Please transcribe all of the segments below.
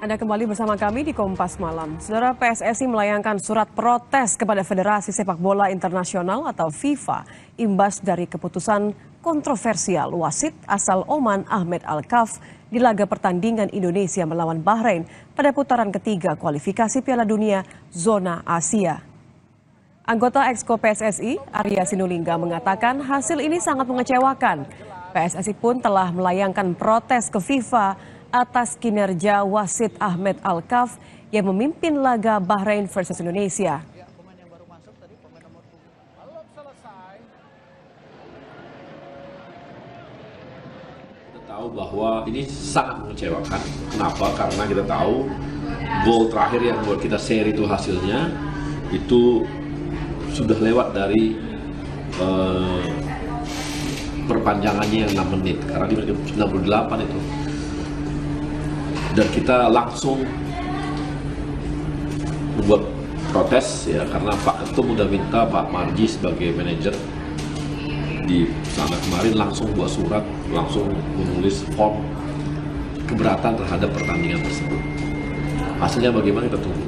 Anda kembali bersama kami di Kompas Malam. Saudara, PSSI melayangkan surat protes kepada Federasi Sepak Bola Internasional atau FIFA imbas dari keputusan kontroversial wasit asal Oman Ahmed Alkaf di laga pertandingan Indonesia melawan Bahrain pada putaran ketiga kualifikasi Piala Dunia Zona Asia. Anggota Exco PSSI, Arya Sinulinga, mengatakan hasil ini sangat mengecewakan. PSSI pun telah melayangkan protes ke FIFA atas kinerja wasit Ahmed Alkaf yang memimpin laga Bahrain versus Indonesia. Kita tahu bahwa ini sangat mengecewakan. Kenapa? Karena kita tahu gol terakhir yang buat kita seri itu hasilnya itu sudah lewat dari perpanjangannya yang 6 menit. Karena di menit 98 itu. Dan kita langsung membuat protes ya, karena Pak Ketum udah minta Pak Marji sebagai manajer di sana kemarin langsung buat surat, langsung menulis form keberatan terhadap pertandingan tersebut. Hasilnya bagaimana kita tunggu.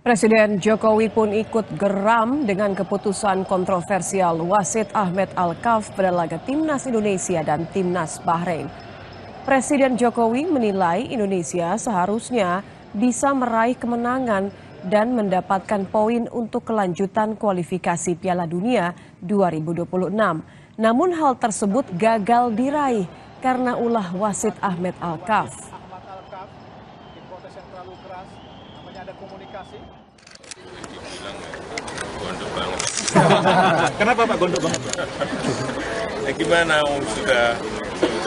Presiden Jokowi pun ikut geram dengan keputusan kontroversial wasit Ahmed Alkaf pada laga Timnas Indonesia dan Timnas Bahrain. Presiden Jokowi menilai Indonesia seharusnya bisa meraih kemenangan dan mendapatkan poin untuk kelanjutan kualifikasi Piala Dunia 2026. Namun hal tersebut gagal diraih karena ulah wasit Ahmed Alkaf. Gondok banget. Kenapa Pak gondok banget? Gimana sudah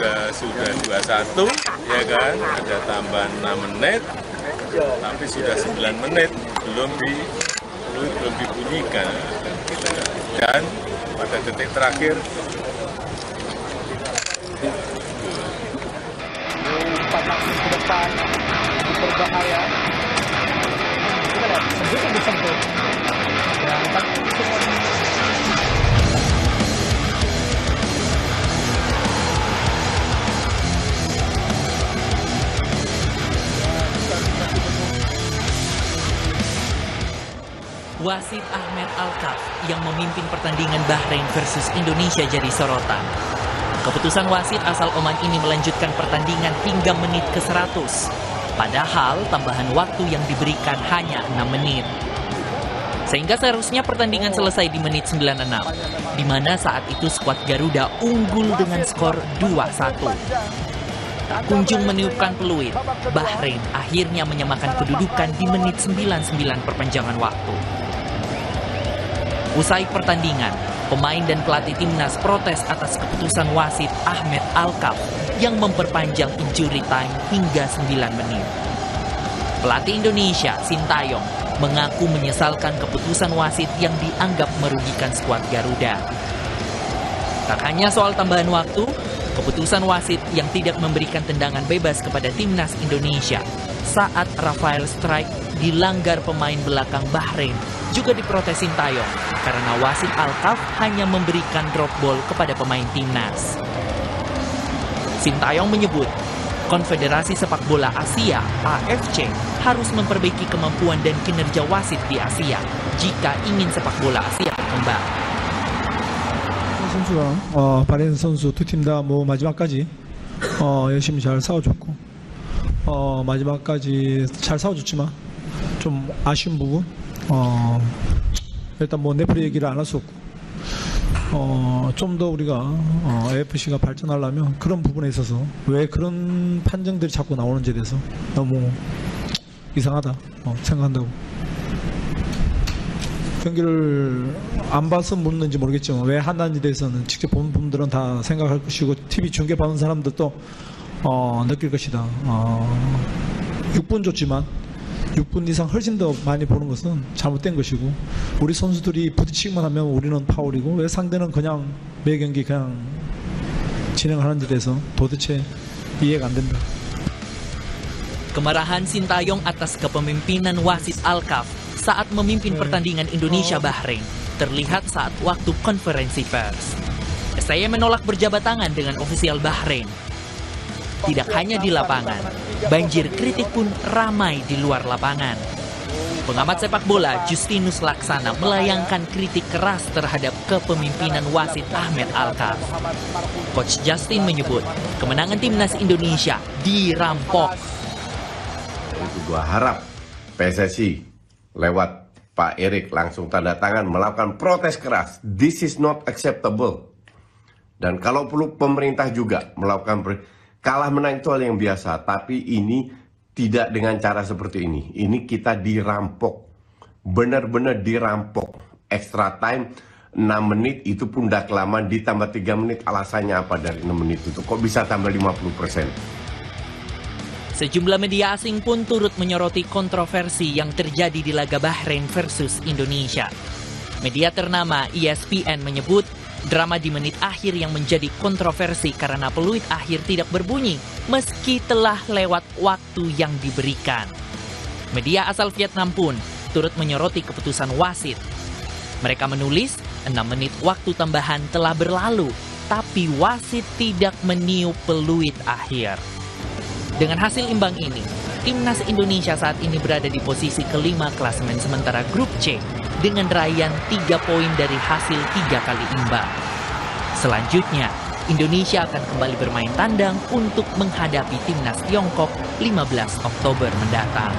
21 ya kan, ada tambahan 6 menit tapi sudah 9 menit belum dibunyikan, dan pada detik terakhir 4 langsung ke depan berbahaya. Kita lihat segitu disentuh dan wasit Ahmed Alkaf yang memimpin pertandingan Bahrain versus Indonesia jadi sorotan. Keputusan wasit asal Oman ini melanjutkan pertandingan hingga menit ke-100. Padahal tambahan waktu yang diberikan hanya 6 menit. Sehingga seharusnya pertandingan selesai di menit 96, di mana saat itu skuad Garuda unggul dengan skor 2-1. Tak kunjung meniupkan peluit, Bahrain akhirnya menyamakan kedudukan di menit 99 perpanjangan waktu. Usai pertandingan, pemain dan pelatih timnas protes atas keputusan wasit Ahmed Alkaf yang memperpanjang injury time hingga 9 menit. Pelatih Indonesia, Sintayong, mengaku menyesalkan keputusan wasit yang dianggap merugikan skuad Garuda. Tak hanya soal tambahan waktu, keputusan wasit yang tidak memberikan tendangan bebas kepada timnas Indonesia saat Rafael strike dilanggar pemain belakang Bahrain juga diprotes Sintayong karena wasit Alkaf hanya memberikan drop ball kepada pemain timnas. Sintayong menyebut Konfederasi Sepak Bola Asia (AFC) harus memperbaiki kemampuan dan kinerja wasit di Asia jika ingin sepak bola Asia berkembang. 선수가 바레인 선수 두 팀 다 뭐 마지막까지 열심히 잘 싸워줬고 마지막까지 잘 싸워줬지만 좀 아쉬운 부분 일단 뭐 레프리 얘기를 안 할 수 없고 좀 더 우리가 AFC가 발전하려면 그런 부분에 있어서 왜 그런 판정들이 자꾸 나오는지에 대해서 너무 이상하다 생각한다고. 경기를 안 봐서 묻는지 모르겠지만 왜 한다는지에 대해서는 직접 본 분들은 다 생각할 것이고 TV 중계 보는 사람들도 느낄 것이다. 6분 줬지만 6분 이상 훨씬 더 많이 보는 것은 잘못된 것이고 우리 선수들이 부딪히기만 하면 우리는 파울이고 왜 상대는 그냥 매 경기 그냥 진행하는 데 대해서 도대체 이해가 안 된다. Kemarahan Sintayong atas kepemimpinan wasit Alkaf saat memimpin pertandingan Indonesia-Bahrain terlihat saat waktu konferensi pers. Saya menolak berjabat tangan dengan ofisial Bahrain. Tidak hanya di lapangan, banjir kritik pun ramai di luar lapangan. Pengamat sepak bola Justinus Laksana melayangkan kritik keras terhadap kepemimpinan wasit Ahmed Alkaf. Coach Justin menyebut kemenangan timnas Indonesia dirampok. Itu gua harap PSSI lewat Pak Erik langsung tanda tangan melakukan protes keras. This is not acceptable. Dan kalau perlu pemerintah juga melakukan kalah menang itu hal yang biasa, tapi ini tidak dengan cara seperti ini. Ini kita dirampok. Benar-benar dirampok. Extra time 6 menit itu pun udah kelamaan, ditambah 3 menit alasannya apa dari 6 menit itu? Kok bisa tambah 50%? Sejumlah media asing pun turut menyoroti kontroversi yang terjadi di laga Bahrain versus Indonesia. Media ternama ESPN menyebut drama di menit akhir yang menjadi kontroversi karena peluit akhir tidak berbunyi meski telah lewat waktu yang diberikan. Media asal Vietnam pun turut menyoroti keputusan wasit. Mereka menulis 6 menit waktu tambahan telah berlalu, tapi wasit tidak meniup peluit akhir. Dengan hasil imbang ini, timnas Indonesia saat ini berada di posisi kelima klasemen sementara grup C dengan raihan 3 poin dari hasil 3 kali imbang. Selanjutnya, Indonesia akan kembali bermain tandang untuk menghadapi timnas Tiongkok 15 Oktober mendatang.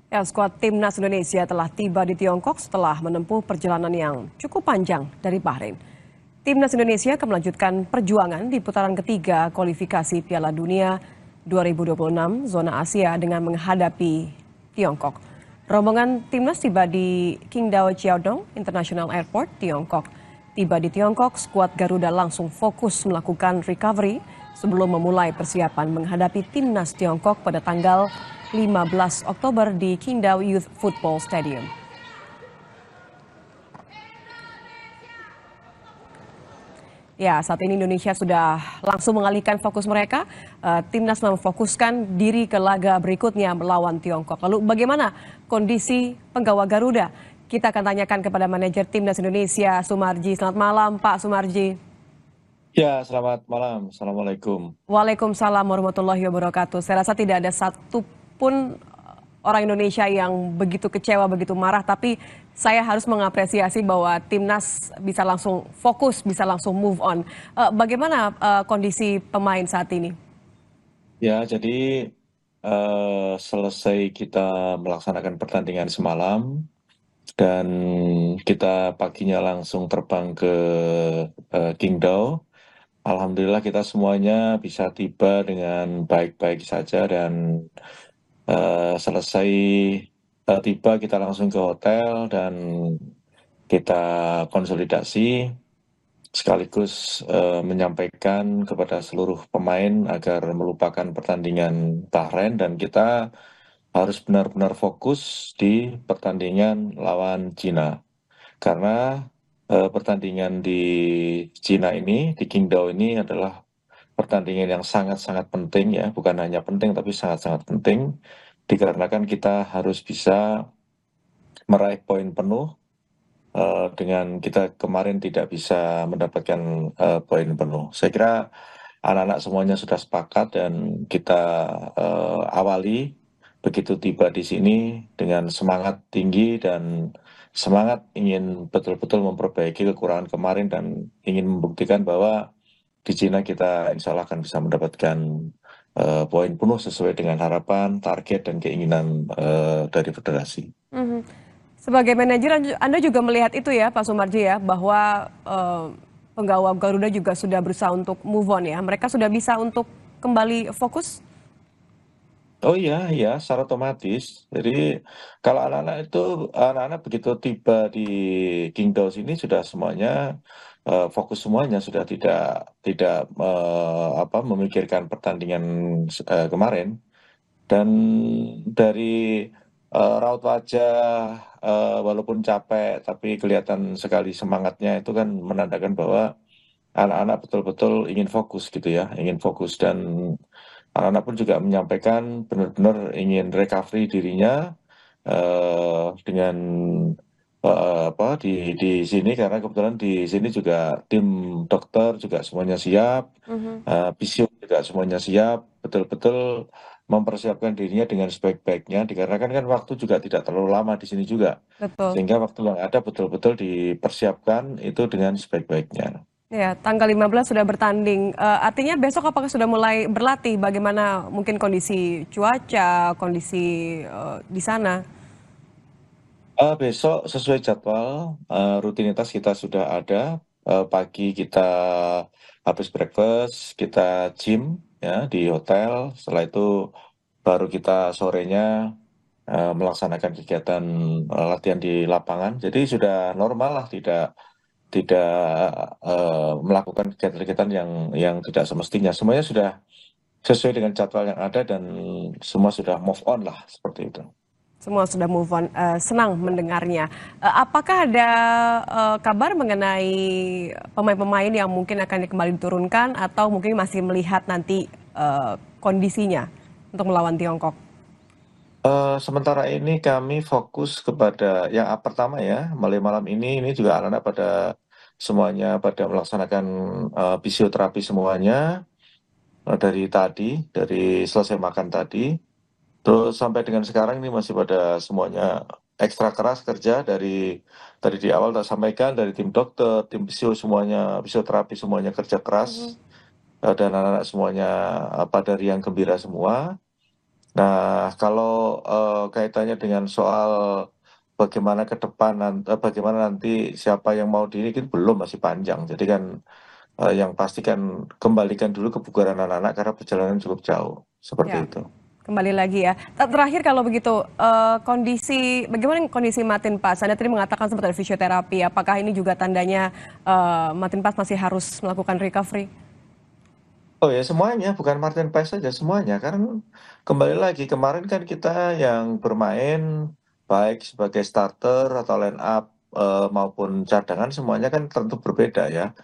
Ya, skuad timnas Indonesia telah tiba di Tiongkok setelah menempuh perjalanan yang cukup panjang dari Bahrain. Timnas Indonesia akan melanjutkan perjuangan di putaran ketiga kualifikasi Piala Dunia 2026 zona Asia dengan menghadapi Tiongkok. Rombongan timnas tiba di Qingdao Chiaodong International Airport, Tiongkok. Tiba di Tiongkok, skuad Garuda langsung fokus melakukan recovery sebelum memulai persiapan menghadapi timnas Tiongkok pada tanggal 15 Oktober di Qingdao Youth Football Stadium. Ya, saat ini Indonesia sudah langsung mengalihkan fokus mereka. Timnas memfokuskan diri ke laga berikutnya melawan Tiongkok. Lalu bagaimana kondisi penggawa Garuda? Kita akan tanyakan kepada manajer Timnas Indonesia, Sumarji. Selamat malam, Pak Sumarji. Ya, selamat malam. Assalamualaikum. Waalaikumsalam warahmatullahi wabarakatuh. Saya rasa tidak ada satupun orang Indonesia yang begitu kecewa, begitu marah, tapi saya harus mengapresiasi bahwa timnas bisa langsung fokus, bisa langsung move on. Bagaimana kondisi pemain saat ini? Ya, jadi selesai kita melaksanakan pertandingan semalam dan kita paginya langsung terbang ke Qingdao. Alhamdulillah kita semuanya bisa tiba dengan baik-baik saja dan selesai tiba kita langsung ke hotel dan kita konsolidasi sekaligus menyampaikan kepada seluruh pemain agar melupakan pertandingan Bahrain dan kita harus benar-benar fokus di pertandingan lawan Cina. Karena pertandingan di Cina ini, di Qingdao ini adalah pertandingan yang sangat-sangat penting ya, bukan hanya penting tapi sangat-sangat penting dikarenakan kita harus bisa meraih poin penuh dengan kita kemarin tidak bisa mendapatkan poin penuh. Saya kira anak-anak semuanya sudah sepakat dan kita awali begitu tiba di sini dengan semangat tinggi dan semangat ingin betul-betul memperbaiki kekurangan kemarin dan ingin membuktikan bahwa di Cina kita insya Allah akan bisa mendapatkan poin penuh sesuai dengan harapan, target, dan keinginan dari federasi. Sebagai manajer, Anda juga melihat itu ya Pak Sumarji ya, bahwa penggawa Garuda juga sudah berusaha untuk move on ya. Mereka sudah bisa untuk kembali fokus? Oh iya, iya, secara otomatis. Jadi kalau anak-anak begitu tiba di Qingdao sini sudah semuanya fokus semuanya sudah tidak memikirkan pertandingan kemarin dan dari raut wajah walaupun capek tapi kelihatan sekali semangatnya itu kan menandakan bahwa anak-anak betul-betul ingin fokus gitu ya, ingin fokus dan anak-anak pun juga menyampaikan benar-benar ingin recovery dirinya dengan di sini, karena kebetulan di sini juga tim dokter juga semuanya siap, fisio juga semuanya siap, betul-betul mempersiapkan dirinya dengan sebaik-baiknya, dikarenakan kan waktu juga tidak terlalu lama di sini juga, Betul. sehingga waktu yang ada betul-betul dipersiapkan itu dengan sebaik-baiknya. Ya, tanggal 15 sudah bertanding. Artinya besok apakah sudah mulai berlatih? Bagaimana mungkin kondisi cuaca, kondisi di sana? Besok sesuai jadwal, rutinitas kita sudah ada. Pagi kita habis breakfast, kita gym ya di hotel. Setelah itu baru kita sorenya melaksanakan kegiatan latihan di lapangan. Jadi sudah normal lah, tidak melakukan kegiatan-kegiatan yang tidak semestinya. Semuanya sudah sesuai dengan jadwal yang ada dan semua sudah move on lah, seperti itu. Semua sudah move on, senang mendengarnya. Apakah ada kabar mengenai pemain-pemain yang mungkin akan kembali diturunkan atau mungkin masih melihat nanti kondisinya untuk melawan Tiongkok? Sementara ini kami fokus kepada yang pertama ya, mulai malam ini juga anak-anak pada semuanya pada melaksanakan fisioterapi semuanya dari selesai makan tadi. Terus sampai dengan sekarang ini masih pada semuanya ekstra keras kerja dari di awal tak sampaikan, dari tim dokter, tim semuanya, fisioterapi semuanya kerja keras, dan anak-anak semuanya pada riang gembira semua. Nah, kalau kaitannya dengan soal bagaimana ke depan, bagaimana nanti siapa yang mau dirikin, belum, masih panjang. Jadi kan yang pasti kan kembalikan dulu kebugaran anak-anak karena perjalanan cukup jauh, seperti itu. Kembali lagi ya. Terakhir kalau begitu, bagaimana kondisi Martin Paes? Anda tadi mengatakan sempat ada fisioterapi. Apakah ini juga tandanya Martin Paes masih harus melakukan recovery? Oh ya, semuanya, bukan Martin Paes saja, semuanya. Karena kembali lagi, kemarin kan kita yang bermain baik sebagai starter atau line up maupun cadangan, semuanya kan tentu berbeda ya.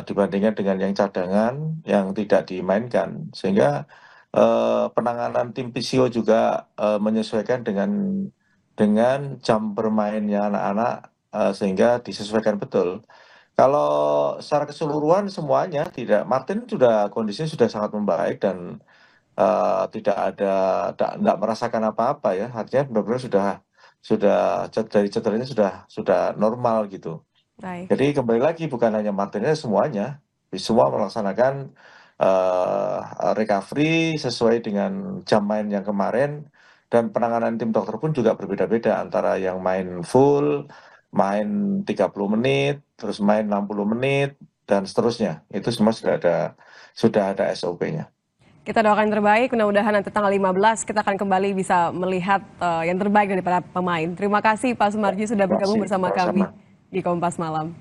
Dibandingkan dengan yang cadangan yang tidak dimainkan. Sehingga penanganan tim fisio juga menyesuaikan dengan jam bermainnya anak-anak, sehingga disesuaikan betul. Kalau secara keseluruhan semuanya Martin kondisinya sudah sangat membaik dan tidak merasakan apa-apa ya. Artinya benar-benar sudah dari cederanya sudah normal gitu. Baik. Jadi kembali lagi, bukan hanya Martinnya, semuanya semua melaksanakan recovery sesuai dengan jam main yang kemarin, dan penanganan tim dokter pun juga berbeda-beda antara yang main full, main 30 menit, terus main 60 menit, dan seterusnya. Itu semua sudah ada SOP-nya. Kita doakan yang terbaik, mudah-mudahan nanti tanggal 15 kita akan kembali bisa melihat yang terbaik dari para pemain. Terima kasih Pak Sumarji sudah bergabung bersama kami di Kompas Malam.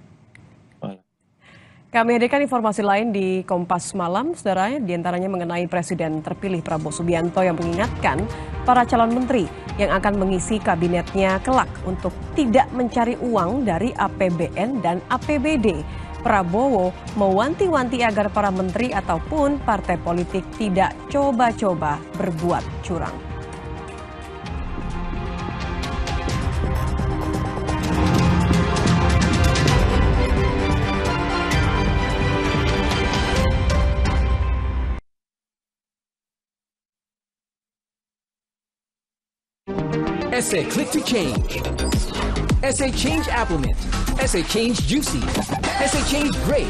Kami hadirkan informasi lain di Kompas Malam, saudara, diantaranya mengenai Presiden terpilih Prabowo Subianto yang mengingatkan para calon menteri yang akan mengisi kabinetnya kelak untuk tidak mencari uang dari APBN dan APBD. Prabowo mewanti-wanti agar para menteri ataupun partai politik tidak coba-coba berbuat curang. Essay Click to Change. Essay Change Applement. Essay Change Juicy. Essay Change Great.